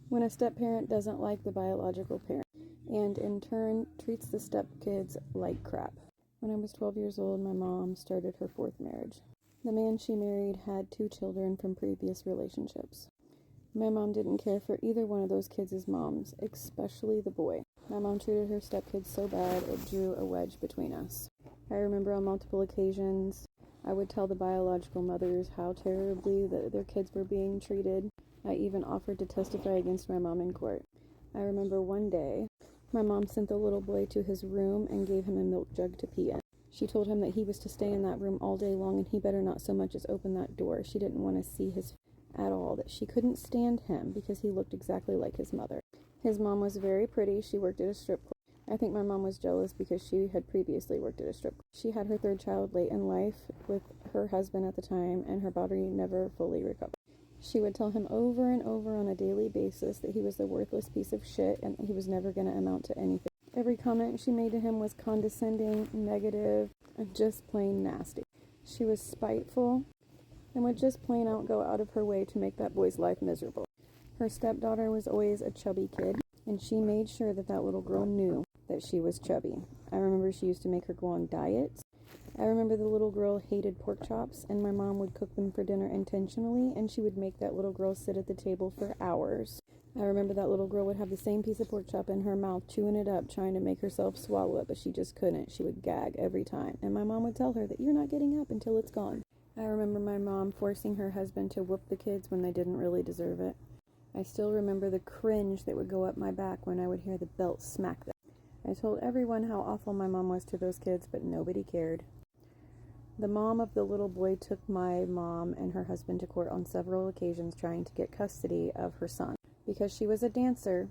when a step-parent doesn't like the biological parent and in turn treats the step-kids like crap. When I was 12 years old, my mom started her fourth marriage. The man she married had 2 children from previous relationships. My mom didn't care for either one of those kids' moms, especially the boy. My mom treated her stepkids so bad it drew a wedge between us. I remember on multiple occasions, I would tell the biological mothers how terribly their kids were being treated. I even offered to testify against my mom in court. I remember one day, my mom sent the little boy to his room and gave him a milk jug to pee in. She told him that he was to stay in that room all day long and he better not so much as open that door. She didn't want to see his at all, that she couldn't stand him because he looked exactly like his mother. His mom was very pretty. She worked at a strip club. I think my mom was jealous because she had previously worked at a strip club. She had her 3rd child late in life with her husband at the time, and her body never fully recovered. She would tell him over and over on a daily basis that he was a worthless piece of shit and that he was never going to amount to anything. Every comment she made to him was condescending, negative, and just plain nasty. She was spiteful and would just plain out go out of her way to make that boy's life miserable. Her stepdaughter was always a chubby kid, and she made sure that that little girl knew that she was chubby. I remember she used to make her go on diets. I remember the little girl hated pork chops, and my mom would cook them for dinner intentionally, and she would make that little girl sit at the table for hours. I remember that little girl would have the same piece of pork chop in her mouth, chewing it up, trying to make herself swallow it, but she just couldn't. She would gag every time, and my mom would tell her that you're not getting up until it's gone. I remember my mom forcing her husband to whoop the kids when they didn't really deserve it. I still remember the cringe that would go up my back when I would hear the belt smack them. I told everyone how awful my mom was to those kids, but nobody cared. The mom of the little boy took my mom and her husband to court on several occasions trying to get custody of her son. Because she was a dancer,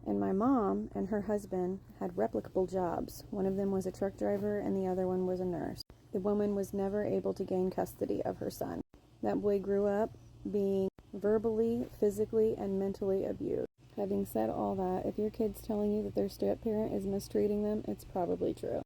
and my mom and her husband had replicable jobs. One of them was a truck driver and the other one was a nurse. The woman was never able to gain custody of her son. That boy grew up being verbally, physically, and mentally abused. Having said all that, if your kid's telling you that their step-parent is mistreating them, it's probably true.